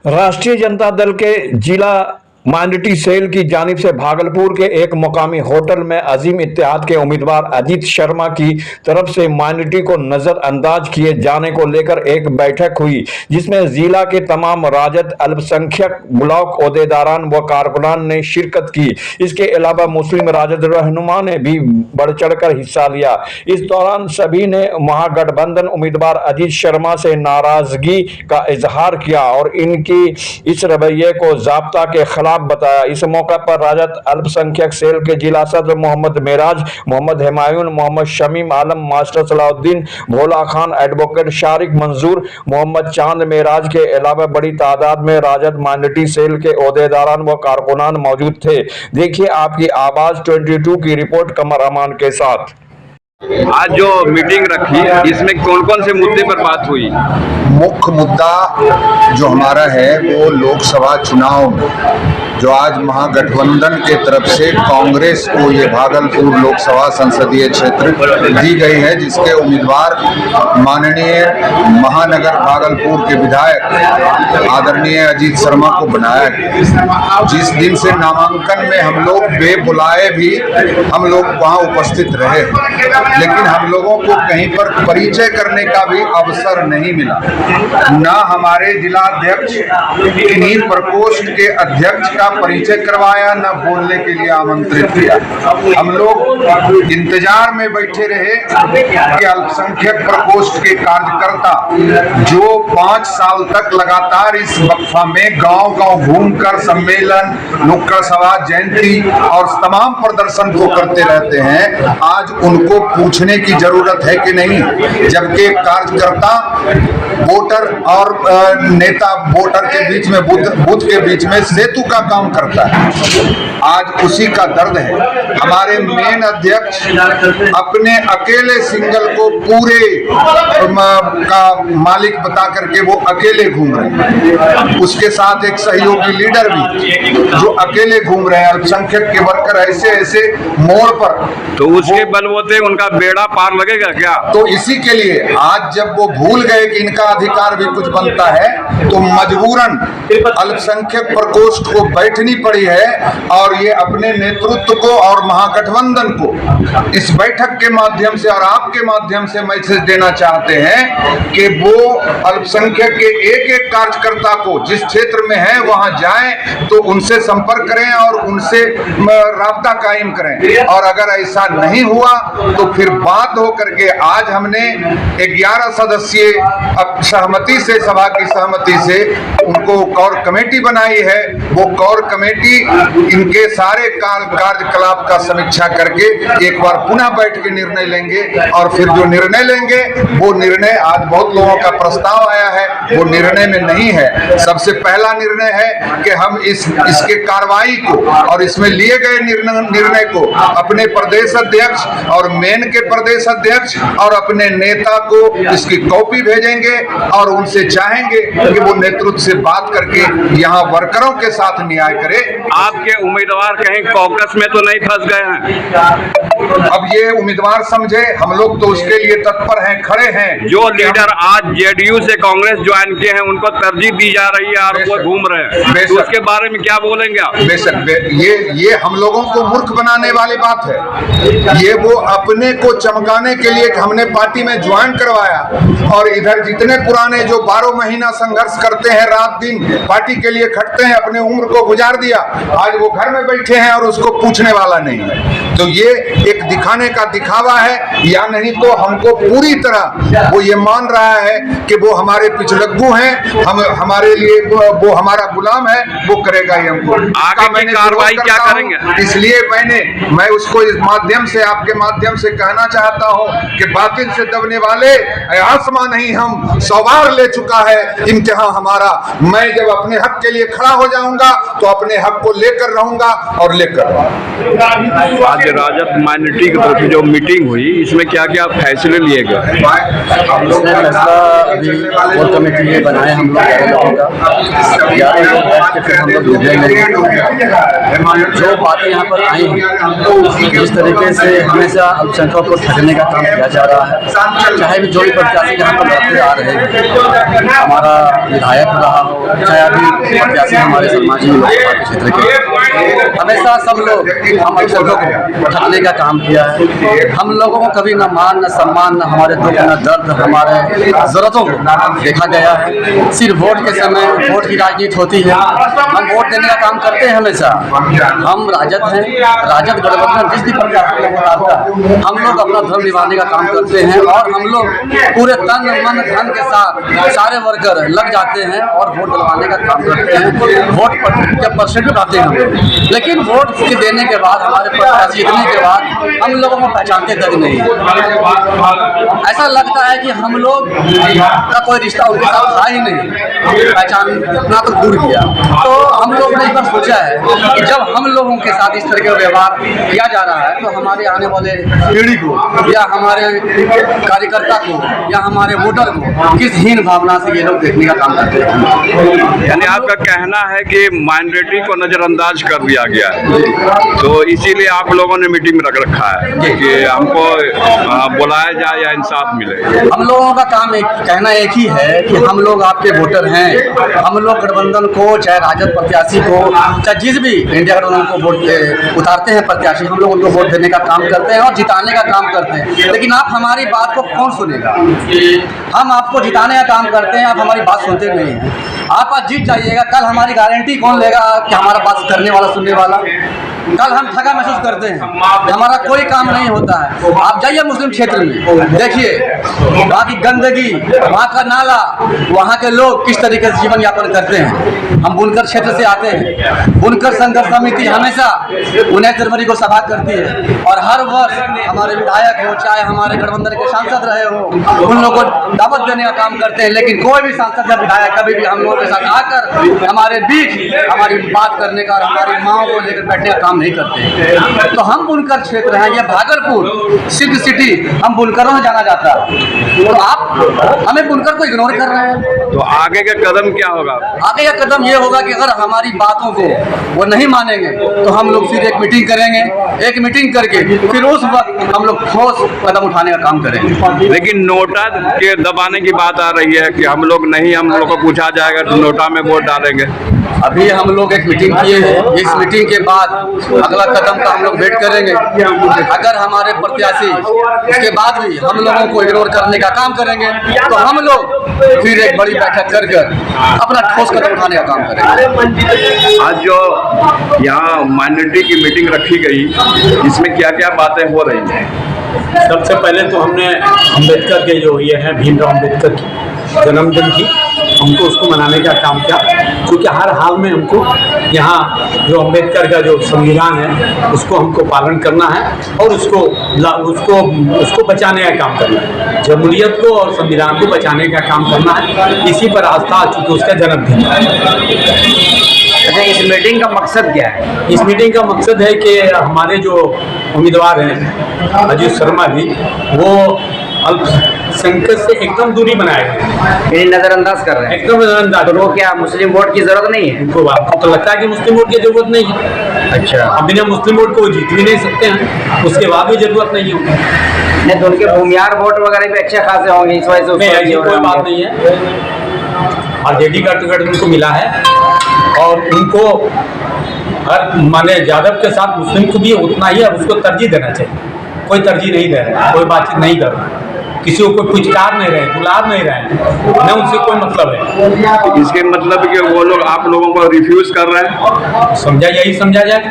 राष्ट्रीय जनता दल के जिला माइनॉरिटी सेल की जानिब से भागलपुर के एक मुकामी होटल में अजीम इत्तेहाद के उम्मीदवार अजीत शर्मा की तरफ से माइनॉरिटी को नजरअंदाज किए जाने को लेकर एक बैठक हुई, जिसमें जिला के तमाम राजद, अल्पसंख्यक, ब्लॉक ओहदेदारान व कारकुनान ने शिरकत की। इसके अलावा मुस्लिम राजद रहनुमा ने भी बढ़ चढ़कर हिस्सा लिया। इस दौरान सभी ने महागठबंधन उम्मीदवार अजीत शर्मा से नाराजगी का इजहार किया और इनकी इस रवैये को ज़ाब्ता के खिलाफ बताया। इस मौके पर राजद अल्पसंख्यक सेल के जिला सदर मोहम्मद मेराज, मोहम्मद हुमायूं, मोहम्मद शमीम आलम, मास्टर सलाउद्दीन, भोला खान, एडवोकेट शारिक मंजूर, मोहम्मद चांद मेराज के अलावा बड़ी तादाद में राजद माइनॉरिटी सेल के ओहदेदारान व कारकुनान मौजूद थे। देखिए आपकी आवाज 22 की रिपोर्ट कमर अमान के साथ। आज जो मीटिंग रखी, इसमें कौन कौन से मुद्दे पर बात हुई? मुख्य मुद्दा जो हमारा है वो लोकसभा चुनाव में जो आज महागठबंधन के तरफ से कांग्रेस को ये भागलपुर लोकसभा संसदीय क्षेत्र दी गई है, जिसके उम्मीदवार माननीय महानगर भागलपुर के विधायक आदरणीय अजीत शर्मा को बनाया गया। जिस दिन से नामांकन में हम लोग बेबुलाए भी हम लोग वहाँ उपस्थित रहे, लेकिन हम लोगों को कहीं पर परिचय करने का भी अवसर नहीं मिला। न हमारे जिला अध्यक्ष किन्हीं प्रकोष्ठ के अध्यक्ष का परिचय करवाया, न बोलने के लिए आमंत्रित किया। हम लोग इंतजार में बैठे रहे कि अल्पसंख्यक प्रकोष्ठ के कार्यकर्ता जो 5 साल तक लगातार इस वक्फा में गांव-गांव घूमकर सम्मेलन, नुक्कड़ सभा, जयंती और तमाम प्रदर्शन को करते रहते हैं, आज उनको पूछने की जरूरत है कि नहीं। जबकि कार्यकर्ता वोटर और नेता वोटर के बीच में, बूथ के बीच में सेतु का काम करता है। आज उसी का दर्द है। हमारे मेन अध्यक्ष अपने अकेले सिंगल को पूरे का मालिक बता करके वो अकेले घूम रहे हैं। उसके साथ एक सहयोगी लीडर भी जो अकेले घूम रहे हैं। अल्पसंख्यक के वर्कर ऐसे ऐसे मोड़ पर, तो उसके बलबूते उनका बेड़ा पार लगेगा क्या? तो इसी के लिए आज जब वो भूल गए कि इनका अधिकार भी कुछ बनता है, तो मजबूरन अल्पसंख्यक प्रकोष्ठ को बैठनी पड़ी है और ये अपने नेतृत्व को और महागठबंधन को इस बैठक के माध्यम से और आपके माध्यम से मैसेज देना चाहते हैं कि वो अल्पसंख्यक के एक एक कार्यकर्ता को जिस क्षेत्र में है वहां जाएं तो उनसे संपर्क करें और उनसे राब्ता कायम करें। और अगर ऐसा नहीं हुआ तो फिर बात हो करके आज हमने 11 सदस्यीय सहमति से, सभा की सहमति से उनको कोर कमेटी बनाई है। वो कोर कमेटी इनके सारे कार्यकलाप का समीक्षा करके एक बार पुनः बैठ के निर्णय लेंगे और फिर जो निर्णय लेंगे वो निर्णय, आज बहुत लोगों का प्रस्ताव आया है, वो निर्णय में नहीं है। सबसे पहला निर्णय है कि हम इसके कार्रवाई को और इसमें लिए गए निर्णय को अपने प्रदेश अध्यक्ष और मेन के प्रदेश अध्यक्ष और अपने नेता को इसकी कॉपी भेजेंगे और उनसे चाहेंगे कि वो नेतृत्व से बात करके यहाँ वर्करों के साथ न्याय करे। आपके उम्मीदवार कहीं कॉकस में तो नहीं फंस गए हैं? अब ये उम्मीदवार समझे, हम लोग तो उसके लिए तत्पर हैं, खड़े हैं। जो लीडर आज जेडीयू से कांग्रेस ज्वाइन किए हैं उनको तरजीह दी जा रही है और वो घूम रहे हैं, तो उसके बारे में क्या बोलेंगे आप? बेशक ये हम लोगों को मूर्ख बनाने वाली बात है। ये वो अपने को चमकाने के लिए कि हमने पार्टी में ज्वाइन करवाया और इधर जितने पुराने जो 12 महीना संघर्ष करते हैं, रात दिन पार्टी के लिए खटते हैं, अपने उम्र को गुजार दिया, आज वो घर में बैठे हैं और उसको पूछने वाला नहीं है। तो ये एक दिखाने का दिखावा है, या नहीं तो हमको पूरी तरह वो ये मान रहा है कि वो हमारे पिछलग्गू हैं, हम हमारे लिए वो हमारा गुलाम है, वो करेगा ही हमको। आगे की कार्रवाई क्या करेंगे? इसलिए मैं उसको इस माध्यम से, आपके माध्यम से कहना चाहता हूं कि बातिल से दबने वाले आसमां नहीं, हम 100 बार ले चुका है इम्तिहान हमारा। मैं जब अपने हक के लिए खड़ा हो जाऊंगा तो अपने हक को लेकर रहूंगा और लेकर। आज राजद माइनॉरिटी की तरफ से जो मीटिंग हुई, इसमें क्या क्या फैसले लिए गए? हम लोग ने फैसला अभी कोर कमेटी में बनाए, हम लोग 11 लोग बैठ के फिर हम लोग निर्णय लेंगे। जो बातें यहाँ पर आई हैं, जिस तरीके से हमेशा अल्पसंख्यकों को ठगने का काम किया जा रहा है, चाहे भी जो भी प्रत्याशी यहाँ पर लड़ते आ रहे रहेगी। हमारा विधायक रहा हो, चाहे अभी प्रत्याशी हमारे शर्मा जी लोकसभा के क्षेत्र के, हमेशा सब लोग हम अक्षरों को ठगने का काम किया है। हम लोगों को कभी न मान न सम्मान, न हमारे दुख न दर्द, हमारे ज़रूरतों को देखा गया है। सिर्फ वोट के समय वोट की राजनीति होती है। हम वोट देने का काम करते हैं हमेशा। हम राजद हैं, राजद गठबंधन जिस भी प्रत्याशी को उतारता है, हम लोग अपना धर्म निभाने का काम करते हैं और हम लोग पूरे तन मन धन के साथ सारे वर्कर लग जाते हैं और वोट दिलवाने का काम करते हैं। वोट के परसेंट उठाते हैं हम लोग, लेकिन वोट के देने के बाद हमारे प्रत्याशी जीतने के बाद हम लोगों को पहचानते तक नहीं। ऐसा लगता है कि हम लोग का कोई रिश्ता उनके साथ था ही नहीं, पहचानना तो दूर किया। तो हम लोग ने इस बार सोचा है कि जब हम लोगों के साथ इस तरह का व्यवहार किया जा रहा है तो हमारे आने वाले पीढ़ी को या हमारे कार्यकर्ता को या हमारे वोटर को किस हीन भावना से ये लोग देखने का काम करते हैं। यानी आपका कहना है कि माइनॉरिटी को नजरअंदाज कर दिया गया है, तो इसीलिए आप लोगों ने मीटिंग रख रखा है कि हमको बुलाया जाए या इंसाफ मिले। हम लोगों का काम कहना एक ही है कि हम लोग आपके वोटर हैं। हम लोग गठबंधन को, चाहे राजद प्रत्याशी को, चाहे जिस भी इंडिया गठबंधन को वोट उतारते हैं प्रत्याशी, हम लोग उनको वोट देने का काम करते हैं और जिताने का काम करते हैं। लेकिन आप हमारी बात को कौन सुनेगा? हम आपको जिताने का काम करते हैं, आप हमारी बात सुनते नहीं हैं। आप आज जीत जाइएगा, कल हमारी गारंटी कौन लेगा कि हमारा बात करने वाला, सुनने वाला? कल हम ठगा महसूस करते हैं, हमारा कोई काम नहीं होता है। आप जाइए मुस्लिम क्षेत्र में, देखिए वहाँ की गंदगी, वहाँ का नाला, वहाँ के लोग किस तरीके से जीवन यापन करते हैं। हम बुनकर क्षेत्र से आते हैं। बुनकर संघर्ष समिति हमेशा 19 जनवरी को सभा करती है और हर वर्ष हमारे विधायक हो, चाहे हमारे गठबंधन के सांसद रहे हो, उन लोगों को दावत देने का काम करते हैं। लेकिन कोई भी सांसद या विधायक कभी भी हम लोगों के साथ आकर हमारे बीच हमारी बात करने का, हमारी माओ को लेकर बैठने का काम नहीं करते हैं। तो हम बुनकर क्षेत्र हैं, ये भागलपुर सिल्क सिटी हम बुनकरों में जाना जाता है, तो आप हमें बुनकर को इग्नोर कर रहे हैं। तो आगे का कदम क्या होगा? आगे का कदम ये होगा कि अगर हमारी बातों को वो नहीं मानेंगे तो हम लोग फिर एक मीटिंग करेंगे। एक मीटिंग करके फिर उस वक्त हम लोग ठोस कदम उठाने का काम करेंगे। लेकिन नोटा के दबाने की बात आ रही है कि हम लोग नहीं, हम लोग को पूछा जाएगा तो नोटा में वोट डालेंगे। अभी हम लोग एक मीटिंग किए हैं, इस मीटिंग के बाद अगला कदम का हम लोग वेट करेंगे। अगर हमारे प्रत्याशी इसके बाद भी हम लोगों को इग्नोर करने का काम करेंगे तो हम लोग फिर एक बड़ी बैठक कर अपना ठोस कदम उठाने का काम करेंगे। आज जो यहाँ माइनॉरिटी की मीटिंग रखी गई, इसमें क्या क्या बातें हो रही हैं? सबसे पहले तो हमने अम्बेडकर के जो ये हैं भीमराव अम्बेडकर की जन्मदिन की, हमको उसको मनाने का काम किया, क्योंकि हर हाल में हमको यहाँ जो अम्बेडकर का जो संविधान है उसको हमको पालन करना है और उसको बचाने का काम करना है। जमहूरियत को और संविधान को बचाने का काम करना है। इसी पर आस्था, चूँकि उसका जन्मदिन है। अच्छा, इस मीटिंग का मकसद क्या है? इस मीटिंग का मकसद है कि हमारे जो उम्मीदवार हैं अजीत शर्मा जी, वो अल्पसंख्यक से एकदम दूरी बनाए हैं, नजरअंदाज कर रहे हैं। एकदम नजरअंदाज। तो वो क्या मुस्लिम वोट की जरूरत नहीं है? उनको आपको तो लगता है कि मुस्लिम वोट की जरूरत नहीं है? अच्छा, अब बिना मुस्लिम वोट को वो जीत भी नहीं सकते हैं, उसके बाद भी जरूरत नहीं होगी। नहीं तो उनके भूमियार वोट वगैरह भी अच्छे खासे होंगे, इस वजह से नहीं, ऐसी कोई बात नहीं है। आरजेडी का टिकट उनको मिला है और उनको हर माने यादव के साथ मुस्लिम को भी उतना ही, अब उसको तरजीह देना चाहिए। कोई तरजीह नहीं दे रहा है, कोई बातचीत नहीं कर रहा है, किसी को कोई पुचकार नहीं रहे, बुलार नहीं रहे, न उनसे कोई मतलब है। इसके मतलब कि वो लोग आप लोगों को रिफ्यूज कर रहे हैं। समझा, यही समझा जाए।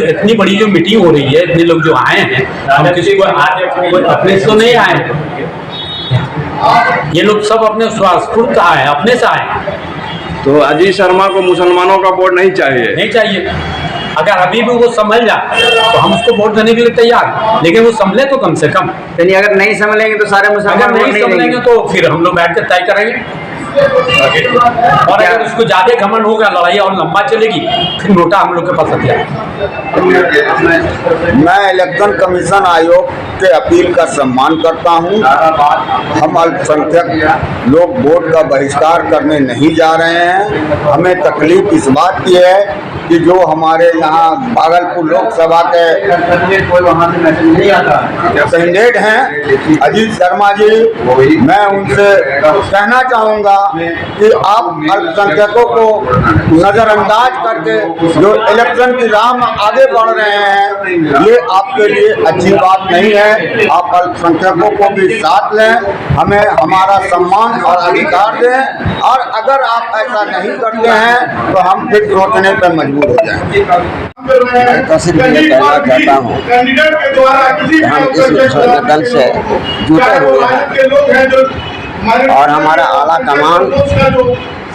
इतनी बड़ी जो मीटिंग हो रही है, इतने लोग जो आए हैं, हम किसी को अपने से तो नहीं आए हैं, ये लोग सब अपने स्वास्थ्य आए हैं, अपने से आए हैं। तो अजीत शर्मा को मुसलमानों का वोट नहीं चाहिए? नहीं चाहिए। अगर अभी भी वो संभल जाए तो हम उसको वोट देने के लिए तैयार हैं, लेकिन वो संभले तो कम से कम। यानी अगर नहीं संभलेंगे तो सारे मुसलमान अगर नहीं संभलेंगे तो फिर हम लोग बैठ कर तय करेंगे। और अगर उसको ज्यादा घमंड होगा, लड़ाई और लंबा चलेगी, फिर नोटा हम लोग के पास हथियार। मैं इलेक्शन कमीशन आयोग के अपील का सम्मान करता हूं। हम अल्पसंख्यक लोग वोट का बहिष्कार करने नहीं जा रहे हैं। हमें तकलीफ इस बात की है कि जो हमारे यहाँ भागलपुर लोकसभा के कैंडिडेट हैं अजीत शर्मा जी, मैं उनसे कहना चाहूँगा कि आप अल्पसंख्यकों को नज़रअंदाज करके जो इलेक्शन की राह में आगे बढ़ रहे हैं, ये आपके लिए अच्छी बात नहीं है। आप अल्पसंख्यकों को भी साथ लें, हमें हमारा सम्मान और अधिकार दें, और अगर आप ऐसा नहीं करते हैं तो हम फिर सोचने पर मजबूर हो जाएंगे। तो सिर्फ ये कहना चाहता हूँ कि हम इस विश्व दल से जुटे हुए हैं और हमारा आला कमान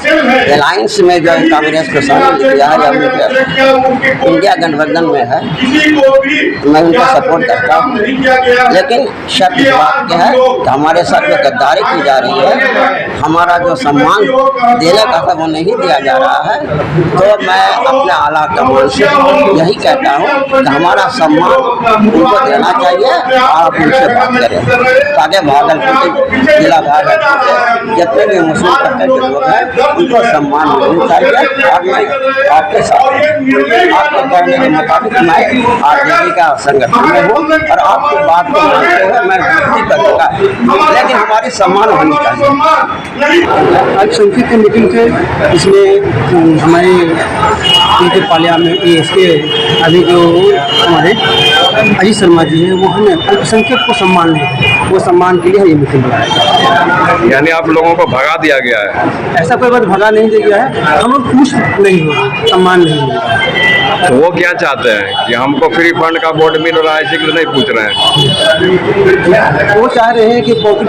अलायंस में जो है कांग्रेस को शामिल किया है या इंडिया गठबंधन में है, मैं उनका सपोर्ट करता हूँ। लेकिन शर्त इस बात की है कि हमारे साथ जो गद्दारी की जा रही है, हमारा जो सम्मान देने का था वो नहीं दिया जा रहा है। तो मैं अपने आला कमान से यही कहता हूँ कि हमारा सम्मान उनको देना चाहिए और आप उनसे बात करें ताकि भागलपुर के जिला भागलपुर के जितने भी मुस्लिम तबके के लोग हैं उनको सम्मान मिलना चाहिए। और मैं आपके साथ आपके कहने के मुताबिक मैं आरजेडी का संगठन में हूँ और आपकी बात को मानते हुए मैं विनती करूँगा, लेकिन हमारी सम्मान होनी चाहिए। अल्पसंख्यक की मीटिंग थे, इसमें हमारे उनके पार्लियामेंट इसके अभी जो हमारे अजीत शर्मा जी हैं वो हमें अल्पसंख्यक को सम्मान दें, वो सम्मान के लिए हम ये मीटिंग बुलाया। यानी आप लोगों को भगा दिया गया है? ऐसा कोई बात भगा नहीं दिया गया है, हम लोग खुश नहीं हुए, सम्मान नहीं मिल रहा है। तो वो क्या चाहते हैं कि हमको फ्री फंड का वोट मिल रहा है, इसी के लिए नहीं पूछ रहे हैं? वो चाह रहे हैं कि पॉकेट,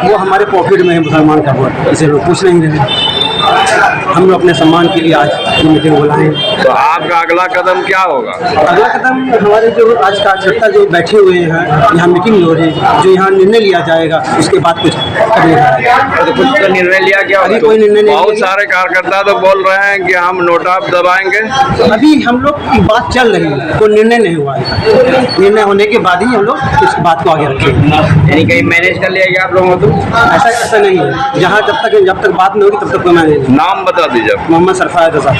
वो हमारे पॉकेट में है मुसलमान का वोट, इसे लोग पूछ नहीं रहे। हम लोग अपने सम्मान के लिए आज ये मीटिंग बुलाएं। तो आपका अगला कदम क्या होगा? अगला कदम हमारे जो आज कार्यकर्ता जो बैठे हुए हैं, यहाँ मीटिंग हो रही है, जो यहाँ निर्णय लिया जाएगा उसके बाद कुछ करने का। तो कुछ तो निर्णय लिया गया? अभी कोई निर्णय नहीं। बहुत सारे कार्यकर्ता तो बोल रहे हैं कि हम नोटा दबाएंगे। अभी हम लोग की बात चल रही है, कोई निर्णय नहीं हुआ है। निर्णय होने के बाद ही हम लोग इस बात को आगे रखेंगे। यानी कहीं मैनेज कर लिया गया आप लोगों को? तो ऐसा नहीं है, जब तक बात नहीं होगी तब तक कोई मैनेज नहीं। नाम बता दीजिए। मोहम्मद सरफराज रजा।